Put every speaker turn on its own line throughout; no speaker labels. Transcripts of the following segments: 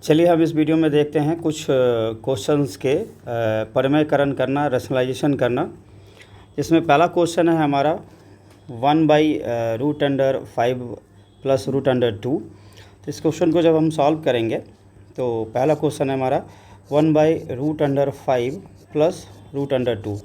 चलिए हम इस वीडियो में देखते हैं कुछ क्वेश्चंस के परिमयकरण करना, रैशनलाइजेशन करना। इसमें पहला क्वेश्चन है हमारा 1/√5 प्लस √2। तो इस क्वेश्चन को जब हम सॉल्व करेंगे तो पहला क्वेश्चन है हमारा 1/√5 प्लस √2।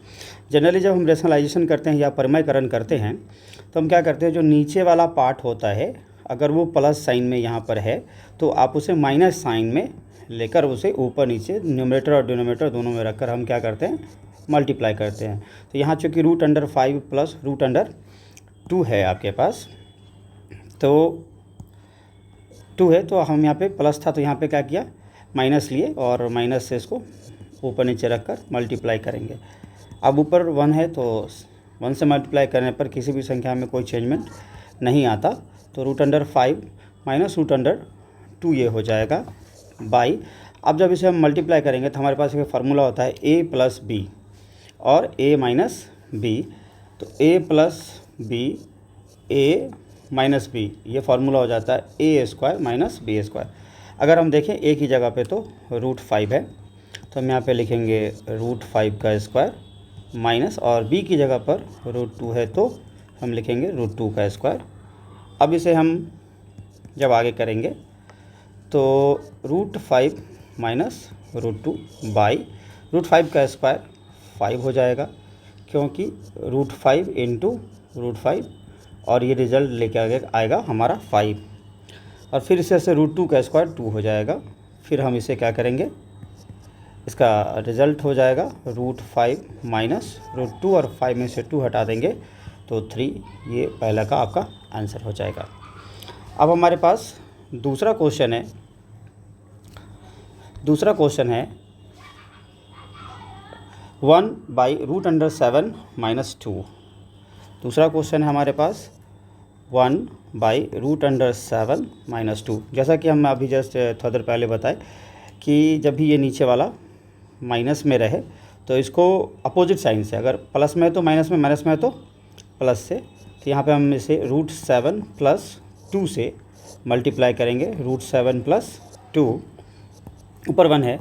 जनरली जब हम रैशनलाइजेशन करते हैं या परिमयकरण करते हैं तो हम क्या करते हैं, जो नीचे वाला पार्ट होता है अगर वो प्लस साइन में यहाँ पर है तो आप उसे माइनस साइन में लेकर उसे ऊपर नीचे न्यूमरेटर और डिनोमिनेटर दोनों में रखकर हम क्या करते हैं, मल्टीप्लाई करते हैं। तो यहाँ चूँकि √5 प्लस √2 है आपके पास, तो 2 है तो हम यहाँ पे प्लस था तो यहाँ पे क्या किया, माइनस लिए और माइनस से इसको ऊपर नीचे रखकर मल्टीप्लाई करेंगे। अब ऊपर 1 है तो 1 से मल्टीप्लाई करने पर किसी भी संख्या में कोई चेंजमेंट नहीं आता, तो √5 माइनस √2 ये हो जाएगा बाई। अब जब इसे हम मल्टीप्लाई करेंगे तो हमारे पास एक फार्मूला होता है a प्लस बी और a माइनस बी। तो a plus B a minus B ये फार्मूला हो जाता है a² माइनस b²। अगर हम देखें a की जगह पे तो √5 है तो हम यहाँ पे लिखेंगे √5 का स्क्वायर माइनस, और b की जगह पर √2 है तो हम लिखेंगे √2 का स्क्वायर। अब इसे हम जब आगे करेंगे तो √5 माइनस √2 बाई √5 का स्क्वायर 5 हो जाएगा, क्योंकि √5 इंटू √5 और ये रिज़ल्ट लेके आएगा हमारा 5। और फिर इसे से √2 का स्क्वायर 2 हो जाएगा। फिर हम इसे क्या करेंगे, इसका रिज़ल्ट हो जाएगा √5 माइनस √2 और 5 में से 2 हटा देंगे तो 3। ये पहला का आपका आंसर हो जाएगा। अब हमारे पास दूसरा क्वेश्चन है 1/√7 माइनस 2। दूसरा क्वेश्चन है हमारे पास 1/√7 माइनस 2। जैसा कि हम अभी जस्ट थोड़ी देर पहले बताए कि जब भी ये नीचे वाला माइनस में रहे तो इसको अपोजिट साइन से, अगर प्लस में है तो माइनस में, माइनस में है तो प्लस से, तो यहाँ पे हम इसे √7 प्लस 2 से मल्टीप्लाई करेंगे। √7 प्लस 2 ऊपर 1 है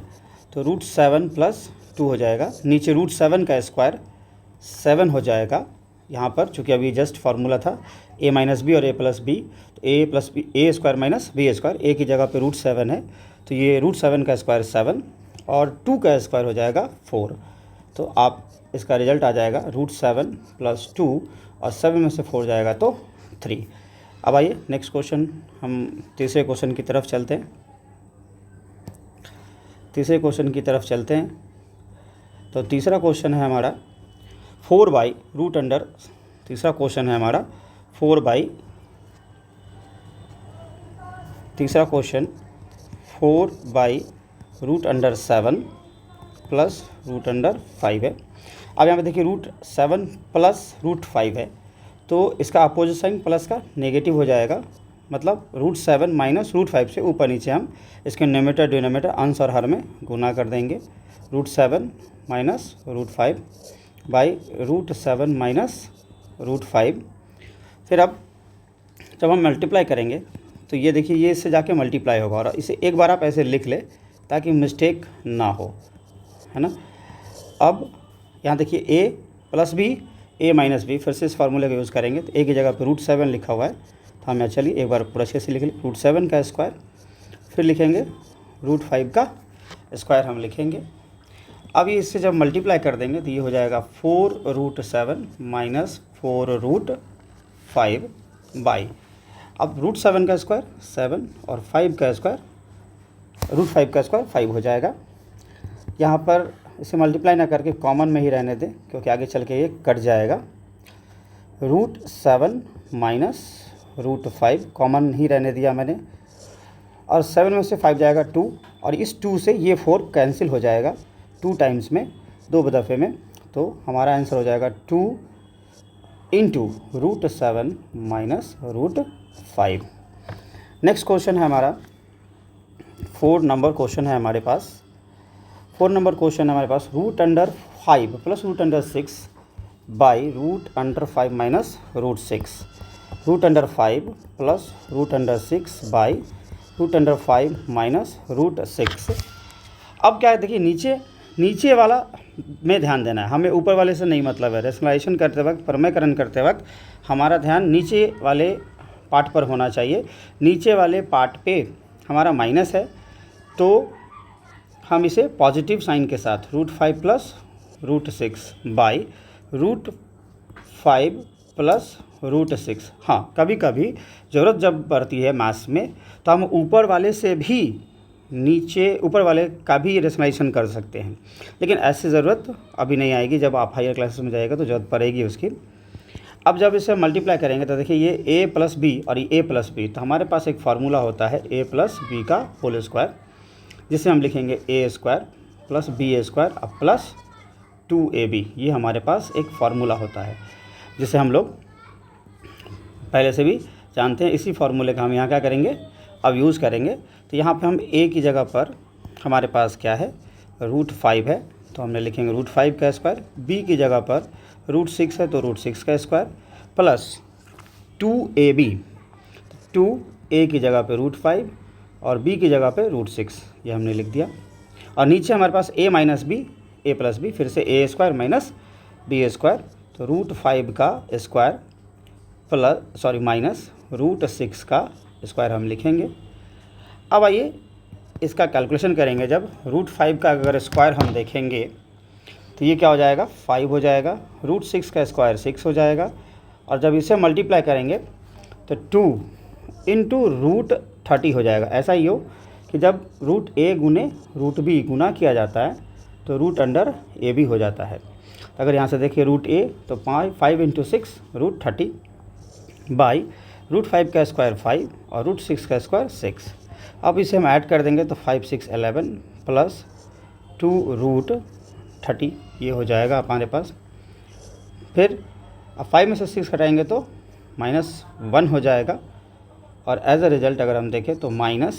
तो √7 प्लस 2 हो जाएगा। नीचे √7 का स्क्वायर 7 हो जाएगा। यहाँ पर चूँकि अभी जस्ट फार्मूला था a माइनस बी और a प्लस बी, तो a plus B a² minus b²। a की जगह पे √7 है तो ये √7 का स्क्वायर 7 और 2 का स्क्वायर हो जाएगा 4। तो आप इसका रिजल्ट आ जाएगा √7 प्लस 2 और 7 में से 4 जाएगा तो 3। अब आइए नेक्स्ट क्वेश्चन, हम तीसरे क्वेश्चन की तरफ चलते हैं। तो तीसरा क्वेश्चन है हमारा 4/√। तीसरा क्वेश्चन है हमारा 4/7 प्लस √5 है। अब यहाँ पे देखिए √7 प्लस √5 है तो इसका अपोजिट साइन प्लस का नेगेटिव हो जाएगा, मतलब √7 माइनस √5 से ऊपर नीचे हम इसके न्यूमरेटर डिनोमिनेटर अंश और हर में गुना कर देंगे। √7 माइनस √5 बाई √7 माइनस √5। फिर अब जब हम मल्टीप्लाई करेंगे तो ये देखिए ये इससे जाके मल्टीप्लाई होगा, और इसे एक बार आप ऐसे लिख ले ताकि मिस्टेक ना हो, है ना। अब यहाँ देखिए a plus B a minus B, फिर से इस फार्मूले का यूज़ करेंगे तो a की जगह पे √7 लिखा हुआ है तो हम यहाँ चलिए एक बार पूरा अच्छे से लिख लें। √7 का स्क्वायर, फिर लिखेंगे √5 का स्क्वायर हम लिखेंगे। अब ये इससे जब मल्टीप्लाई कर देंगे तो ये हो जाएगा 4√7 माइनस 4√5 बाई, अब √7 का स्क्वायर 7 और 5 का स्क्वायर √5 का स्क्वायर 5 हो जाएगा। यहाँ पर इसे मल्टीप्लाई ना करके कॉमन में ही रहने दें क्योंकि आगे चल के ये कट जाएगा। √7 माइनस √5 कॉमन ही रहने दिया मैंने, और 7 में से 5 जाएगा 2, और इस 2 से ये 4 कैंसिल हो जाएगा 2 टाइम्स में, 2 दफ़े में, तो हमारा आंसर हो जाएगा 2 इंटू √7 माइनस √5। नेक्स्ट क्वेश्चन है हमारा 4 नंबर क्वेश्चन है हमारे पास। 4 नंबर क्वेश्चन है हमारे पास √5 plus √6 by √5 minus √6। √5 plus √6 by √5 minus √6। अब क्या है देखिए, नीचे वाला में ध्यान देना है, हमें ऊपर वाले से नहीं मतलब है। रेशनलाइजेशन करते वक्त, प्रमेयकरण करते वक्त हमारा ध्यान नीचे वाले पार्ट पर होना चाहिए। नीचे वाले पार्ट पे हमारा माइनस है तो हम इसे पॉजिटिव साइन के साथ √5 प्लस √6 बाई √5 प्लस √6। हाँ, कभी कभी ज़रूरत जब पड़ती है मैथ्स में तो हम ऊपर वाले से भी ऊपर वाले का भी रेशनलाइजेशन कर सकते हैं, लेकिन ऐसी ज़रूरत अभी नहीं आएगी। जब आप हायर क्लासेस में जाएगा तो ज़रूरत पड़ेगी उसकी। अब जब इसे मल्टीप्लाई करेंगे तो देखिए ये a प्लस बी और ये a प्लस बी, तो हमारे पास एक फार्मूला होता है a प्लस बी का होल स्क्वायर, जिसे हम लिखेंगे a square plus B square अब प्लस 2ab। ये हमारे पास एक फार्मूला होता है जिसे हम लोग पहले से भी जानते हैं। इसी फार्मूले का हम यहाँ क्या करेंगे, अब यूज़ करेंगे। तो यहाँ पे हम a की जगह पर हमारे पास क्या है, √5 है तो हमने लिखेंगे √5 का स्क्वायर, b की जगह पर √6 है तो √6 का स्क्वायर प्लस 2ab, 2a की जगह पे √5 और b की जगह पे √6, ये हमने लिख दिया। और नीचे हमारे पास a minus B, a plus B, फिर से a square minus b square, तो √5 का स्क्वायर प्लस माइनस √6 का स्क्वायर हम लिखेंगे। अब आइए इसका कैलकुलेशन करेंगे। जब √5 का अगर स्क्वायर हम देखेंगे तो ये क्या हो जाएगा, 5 हो जाएगा। √6 का स्क्वायर 6 हो जाएगा। और जब इसे मल्टीप्लाई करेंगे तो 2 इंटू √30 हो जाएगा। ऐसा ही हो कि जब √a गुने √b गुना किया जाता है तो √a भी हो जाता है। तो अगर यहाँ से देखिए √a तो 5 इंटू 6 √30 बाई √5 का स्क्वायर 5 और √6 का स्क्वायर 6। अब इसे हम ऐड कर देंगे तो 5 6 11 प्लस 2 √30, ये हो जाएगा हमारे पास। फिर अब 5 में से 6 घटाएंगे तो -1 हो जाएगा। और एज अ रिज़ल्ट अगर हम देखें तो माइनस,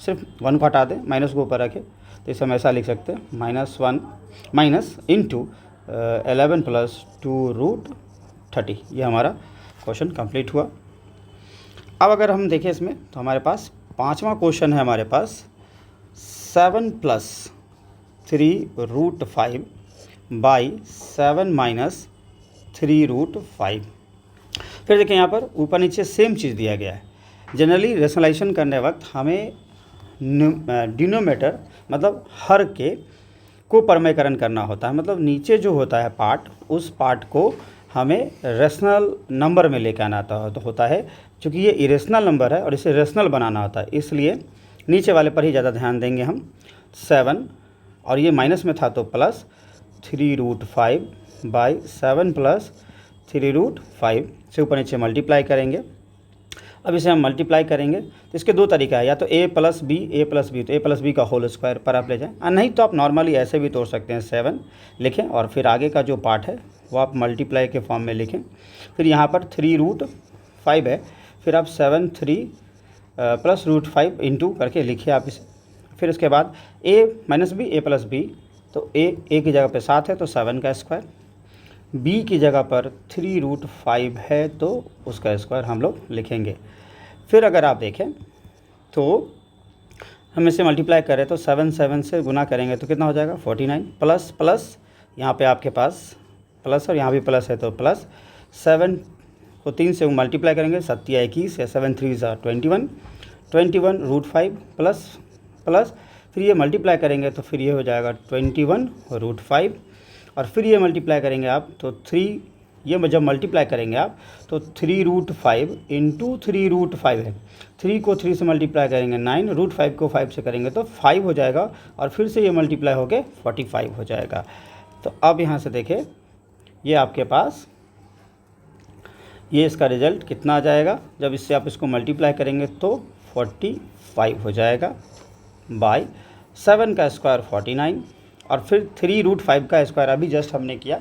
सिर्फ 1 को हटा दें, माइनस को ऊपर रखें तो इसे हम ऐसा लिख सकते हैं -1 माइनस इंटू 11 प्लस 2 √30। ये हमारा क्वेश्चन कंप्लीट हुआ। अब अगर हम देखें इसमें तो हमारे पास पांचवा क्वेश्चन है हमारे पास 7 प्लस 3 √5 बाई 7 माइनस 3 √5। फिर देखें यहाँ पर ऊपर नीचे सेम चीज़ दिया गया है। जनरली रेशनलाइजेशन करने वक्त हमें डिनोमिनेटर मतलब हर के को परमेयकरण करना होता है। मतलब नीचे जो होता है पार्ट, उस पार्ट को हमें रेशनल नंबर में लेकर आना होता है। क्योंकि ये इरेशनल नंबर है और इसे रेशनल बनाना होता है, इसलिए नीचे वाले पर ही ज़्यादा ध्यान देंगे हम। 7 और ये माइनस में था तो प्लस 3 √5 बाई 7 प्लस 3 √5 से ऊपर नीचे मल्टीप्लाई करेंगे। अब इसे हम मल्टीप्लाई करेंगे तो इसके दो तरीका है, या तो a प्लस बी, तो a प्लस बी का होल स्क्वायर पर आप ले जाएं, और नहीं तो आप नॉर्मली ऐसे भी तोड़ सकते हैं। 7 लिखें और फिर आगे का जो पार्ट है वो आप मल्टीप्लाई के फॉर्म में लिखें। फिर यहाँ पर 3 √5 है, फिर आप 7 3 प्लस √5 इंटू करके लिखिए आप इसे। फिर उसके बाद a minus B, a plus B, तो a की जगह पे 7 है तो 7 का स्क्वायर, b की जगह पर 3 √5 है तो उसका स्क्वायर हम लोग लिखेंगे। फिर अगर आप देखें तो हम इसे मल्टीप्लाई करें तो 7 से गुना करेंगे तो कितना हो जाएगा 49 प्लस प्लस यहाँ पे आपके पास प्लस और यहाँ भी प्लस है तो प्लस 7 को 3 से मल्टीप्लाई करेंगे 7 या 21 या 7 3 21 √5 प्लस प्लस फिर ये मल्टीप्लाई करेंगे तो फिर ये हो जाएगा 21 √5 और फिर ये मल्टीप्लाई करेंगे आप तो 3, ये जब मल्टीप्लाई करेंगे आप तो 3 √5 इंटू 3 √5 है, 3 को 3 से मल्टीप्लाई करेंगे 9, √5 को 5 से करेंगे तो 5 हो जाएगा और फिर से ये मल्टीप्लाई होके 45 हो जाएगा। तो अब यहाँ से देखें ये आपके पास ये इसका रिज़ल्ट कितना आ जाएगा, जब इससे आप इसको मल्टीप्लाई करेंगे तो 45 हो जाएगा बाई 7 का स्क्वायर 49 और फिर 3 √5 का स्क्वायर अभी जस्ट हमने किया,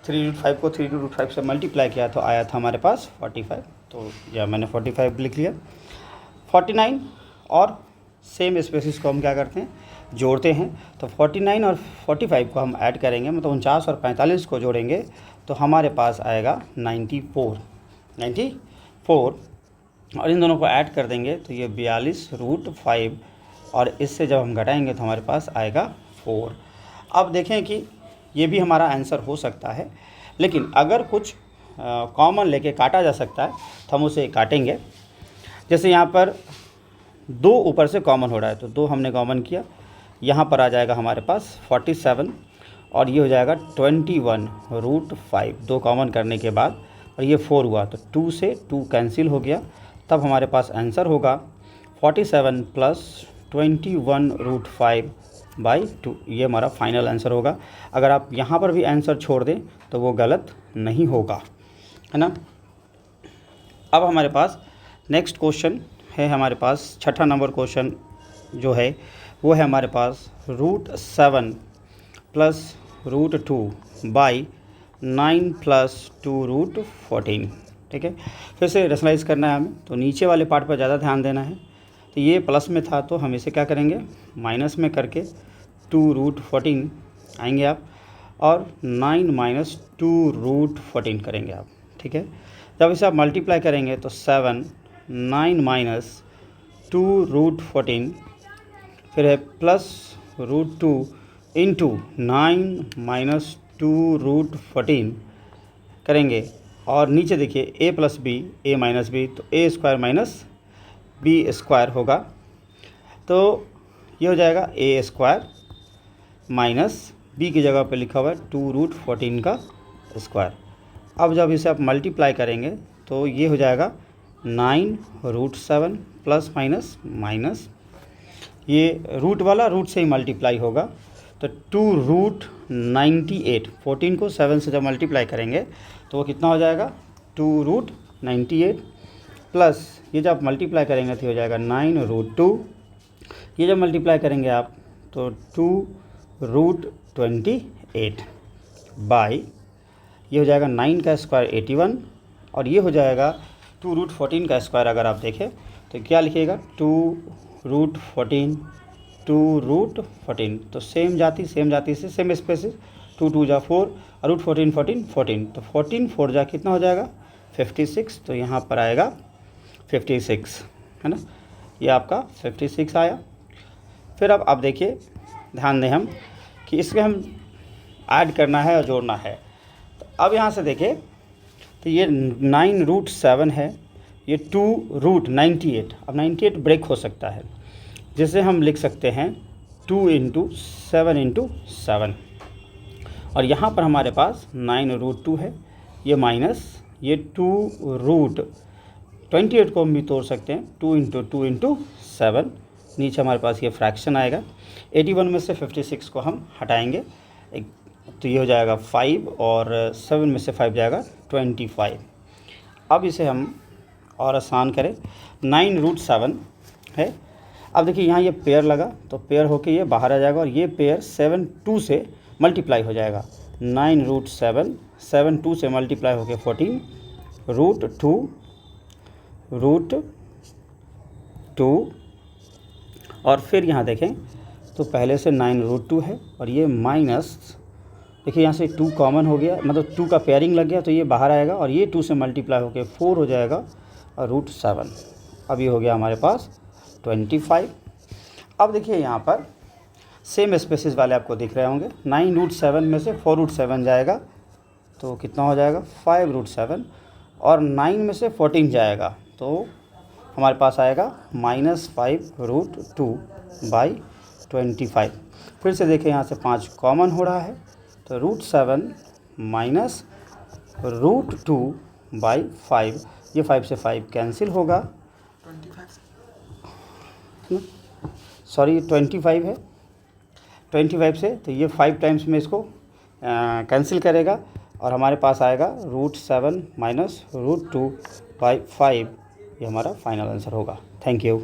3 √5 को 3 √5 से मल्टीप्लाई किया तो आया था हमारे पास 45, तो या मैंने 45 लिख लिया। 49 और सेम स्पेसिस को हम क्या करते हैं जोड़ते हैं, तो 49 और 45 को हम ऐड करेंगे, मतलब 49 और 45 को जोड़ेंगे तो हमारे पास आएगा 94 और इन दोनों को ऐड कर देंगे तो ये 42√5 और इससे जब हम घटाएंगे तो हमारे पास आएगा 4। अब देखें कि ये भी हमारा आंसर हो सकता है, लेकिन अगर कुछ कॉमन लेके काटा जा सकता है तो हम उसे काटेंगे। जैसे यहाँ पर 2 ऊपर से कॉमन हो रहा है तो 2 हमने कॉमन किया, यहाँ पर आ जाएगा हमारे पास 47 और ये हो जाएगा 21√5, 2 कॉमन करने के बाद, और ये 4 हुआ तो 2 से 2 कैंसिल हो गया। तब हमारे पास आंसर होगा 47 + 21√5/2। ये हमारा फाइनल आंसर होगा। अगर आप यहाँ पर भी आंसर छोड़ दें तो वो गलत नहीं होगा, है ना। अब हमारे पास नेक्स्ट क्वेश्चन है, हमारे पास छठा नंबर क्वेश्चन जो है वो है हमारे पास √7 + √2/9 + 2√14। ठीक है, फिर से रेशनलाइज करना है हमें, तो नीचे वाले पार्ट पर ज़्यादा ध्यान देना है। तो ये प्लस में था तो हम इसे क्या करेंगे, माइनस में करके 2√14 आएंगे आप, और 9 - 2√14 करेंगे आप। ठीक है, जब इसे आप मल्टीप्लाई करेंगे तो 7 9 - 2√14, फिर है +√2 × 9 - 2√14 करेंगे, और नीचे देखिए a + b a - b, तो a² - b² होगा, तो ये हो जाएगा a² - b की जगह पे लिखा हुआ है 2√14 का स्क्वायर। अब जब इसे आप मल्टीप्लाई करेंगे तो ये हो जाएगा 9√7 प्लस माइनस, ये रूट वाला रूट से ही मल्टीप्लाई होगा, तो 2√98, 14 को 7 से जब मल्टीप्लाई करेंगे तो वो कितना हो जाएगा 2√98, प्लस ये जब मल्टीप्लाई करेंगे तो हो जाएगा 9√2, ये जब मल्टीप्लाई करेंगे आप तो 2√28 बाई, ये हो जाएगा 9 का स्क्वायर 81, और ये हो जाएगा 2√14 का स्क्वायर। अगर आप देखें तो क्या लिखिएगा 2√14, 2√14, तो सेम जाति से सेम स्पेसिस, 2 2 जा 4 और √14 14 14, तो 14 4 जा कितना हो जाएगा 56, तो यहाँ पर आएगा 56, है ना, ये आपका 56 आया। फिर अब आप देखिए, ध्यान दें हम कि इसमें हम ऐड करना है और जोड़ना है। तो अब यहाँ से देखिए तो ये 9√7 है, ये 2√98, अब 98 ब्रेक हो सकता है, जिसे हम लिख सकते हैं 2 × 7 × 7, और यहाँ पर हमारे पास 9√2 है, ये माइनस ये 2√28 को हम भी तोड़ सकते हैं, 2 × 2 × 7, नीचे हमारे पास ये फ्रैक्शन आएगा, 81 में से 56 को हम हटाएंगे, तो ये हो जाएगा 5, और 7 में से 5 जाएगा 25। अब इसे हम और आसान करें, 9√7 है। अब देखिए यहाँ ये पेयर लगा तो पेयर होके ये बाहर आ जाएगा, और ये पेयर 7 2 से मल्टीप्लाई हो जाएगा, 9√7 7 2 से मल्टीप्लाई होके 14 √2 और फिर यहाँ देखें तो पहले से 9√2 है, और ये माइनस, देखिए यहाँ से 2 कॉमन हो गया, मतलब 2 का पेयरिंग लग गया तो ये बाहर आएगा, और ये 2 से मल्टीप्लाई होके 4 हो जाएगा और √7। अब ये हो गया हमारे पास 25। अब देखिए यहाँ पर सेम स्पेसिस वाले आपको दिख रहे होंगे, 9√7 में से 4√7 जाएगा तो कितना हो जाएगा 5√7, और 9 में से 14 जाएगा तो हमारे पास आएगा -5√2/25। फिर से देखिए यहाँ से 5 कॉमन हो रहा है, तो √7 - √2/5, ये 5 से 5 कैंसिल होगा, 25 है, 25 से, तो ये 5 टाइम्स में इसको कैंसिल करेगा, और हमारे पास आएगा √7 - √2/5, ये हमारा फाइनल आंसर होगा। Thank you.